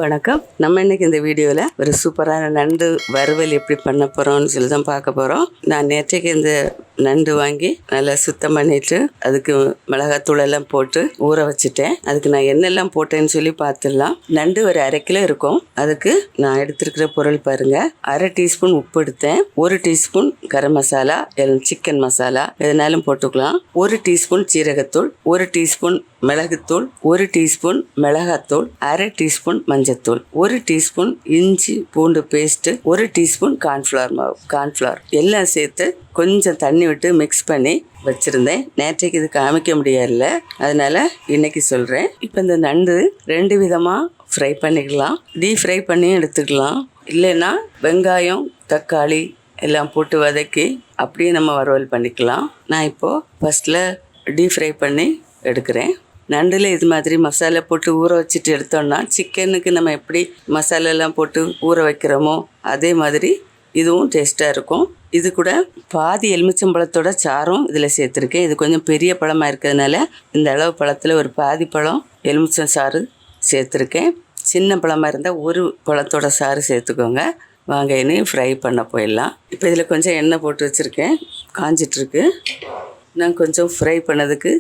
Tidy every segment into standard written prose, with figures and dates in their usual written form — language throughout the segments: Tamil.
வணக்கம். நம்ம இன்னைக்கு இந்த வீடியோவில் ஒரு சூப்பரான நண்டு வறுவல் எப்படி பண்ண போகிறோம்னு சொல்லி தான் பார்க்க போகிறோம். நான் நேற்றைக்கு இந்த நண்டு வாங்கி நல்லா சுத்தம் பண்ணிவிட்டு அதுக்கு மிளகாத்தூள் எல்லாம் போட்டு ஊற வச்சுட்டேன். அதுக்கு நான் என்னெல்லாம் போட்டேன்னு சொல்லி பார்த்துடலாம். நண்டு ஒரு 1/2 கிலோ இருக்கும். அதுக்கு நான் எடுத்துருக்கிற பொருள் பாருங்கள். 1/2 டீஸ்பூன் உப்பு எடுத்தேன். 1 டீஸ்பூன் கரம் மசாலா, சிக்கன் மசாலா எதுனாலும் போட்டுக்கலாம். 1 டீஸ்பூன் சீரகத்தூள், 1 டீஸ்பூன் மிளகுத்தூள், 1 டீஸ்பூன் மிளகாத்தூள், 1/2 டீஸ்பூன் மஞ்சத்தூள், 1 டீஸ்பூன் இஞ்சி பூண்டு பேஸ்ட்டு, 1 டீஸ்பூன் கார்ன்ஃப்ளவர் மாவு. கார்ன்ஃப்ளவர் எல்லாம் சேர்த்து கொஞ்சம் தண்ணி விட்டு மிக்ஸ் பண்ணி வச்சுருந்தேன். நேற்றைக்கு இது காமிக்க முடியல, அதனால் இன்னைக்கு சொல்கிறேன். இப்போ இந்த நண்டு 2 விதமாக ஃப்ரை பண்ணிக்கலாம். டீப் ஃப்ரை பண்ணி எடுத்துக்கலாம். இல்லைன்னா வெங்காயம் தக்காளி எல்லாம் போட்டு வதக்கி அப்படியே நம்ம வறுவல் பண்ணிக்கலாம். நான் இப்போது ஃபஸ்ட்டில் டீப் ஃப்ரை பண்ணி எடுக்கிறேன். நண்டில் இது மாதிரி மசாலா போட்டு ஊற வச்சுட்டு எடுத்தோம்னா சிக்கனுக்கு நம்ம எப்படி மசாலாலாம் போட்டு ஊற வைக்கிறோமோ அதே மாதிரி இதுவும் டேஸ்ட்டாக இருக்கும். இது கூட பாதி எலுமிச்சம்பழத்தோட சாரும் இதில் சேர்த்துருக்கேன். இது கொஞ்சம் பெரிய பழமாக இருக்கிறதுனால இந்த அளவு பழத்தில் ஒரு பாதி பழம் எலுமிச்சம் சாறு சேர்த்துருக்கேன். சின்ன பழமாக இருந்தால் ஒரு பழத்தோட சாறு சேர்த்துக்கோங்க. வாங்க இனி ஃப்ரை பண்ண போயிடலாம். இப்போ இதில் கொஞ்சம் எண்ணெய் போட்டு வச்சுருக்கேன், காஞ்சிட்ருக்கு. நான் கொஞ்சம் ஃப்ரை பண்ணதுக்கு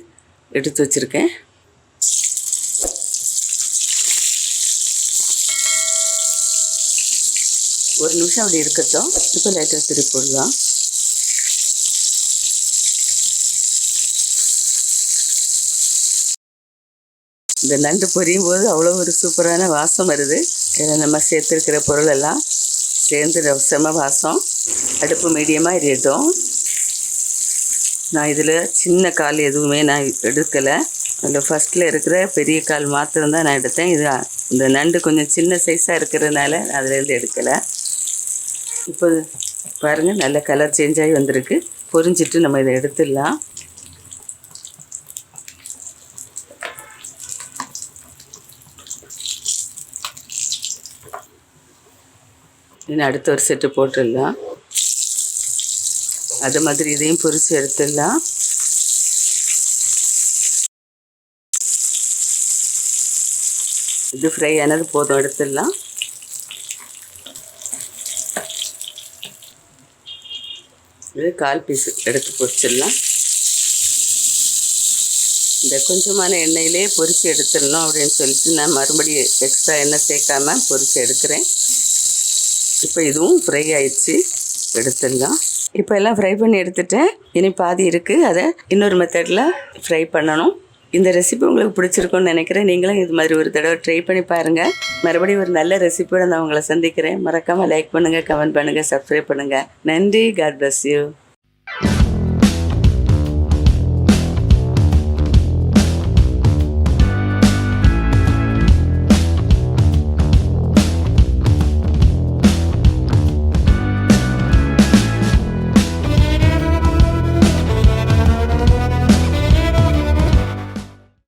எடுத்து வச்சுருக்கேன். ஒரு நிமிஷம் அப்படி இருக்கட்டும். இப்போ லைட்டாக திருப்பி போடலாம். இந்த நண்டு பொரியும் போது அவ்வளோ ஒரு சூப்பரான வாசம் வருது. இதில் நம்ம சேர்த்துருக்கிற பொருள் எல்லாம் சேர்ந்து செம வாசம். அடுப்பு மீடியமாக எரியட்டும். நான் இதில் சின்ன கால் எதுவுமே நான் எடுக்கலை. அதில் ஃபஸ்ட்டில் இருக்கிற பெரிய கால் மாத்திரம்தான் நான் எடுத்தேன். இது இந்த நண்டு கொஞ்சம் சின்ன சைஸாக இருக்கிறதுனால அதிலேருந்து எடுக்கலை. இப்போ பாருங்கள், நல்ல கலர் சேஞ்ச் ஆகி வந்திருக்கு. பொரிஞ்சிட்டு நம்ம இதை எடுத்துடலாம். இன்னும் அடுத்த ஒரு செட்டு போட்டுடலாம். அது மாதிரி இதையும் பொரித்து எடுத்துடலாம். இது ஃப்ரை ஆனது போதும், எடுத்துடலாம். இது 1/4 பீஸு எடுத்து பொரிச்சிடலாம். இந்த கொஞ்சமான எண்ணெயிலே பொரித்து எடுத்துடணும் அப்படின்னு சொல்லிட்டு நான் மறுபடியும் எக்ஸ்ட்ரா எண்ணெய் சேர்க்காம பொரித்து எடுக்கிறேன். இப்போ இதுவும் ஃப்ரை ஆயிடுச்சு, எடுத்துடலாம். இப்போ எல்லாம் ஃப்ரை பண்ணி எடுத்துட்டேன். இனி பாதி இருக்குது, அதை இன்னொரு மெத்தடில் ஃப்ரை பண்ணணும். இந்த ரெசிபி உங்களுக்கு பிடிச்சிருக்குன்னு நினைக்கிறேன். நீங்களும் இது மாதிரி ஒரு தடவை ட்ரை பண்ணி பாருங்கள். மறுபடியும் ஒரு நல்ல ரெசிபியோடு நான் உங்களை சந்திக்கிறேன். மறக்காமல் லைக் பண்ணுங்கள், கமெண்ட் பண்ணுங்கள், சப்ஸ்கிரைப் பண்ணுங்கள். நன்றி. God bless you.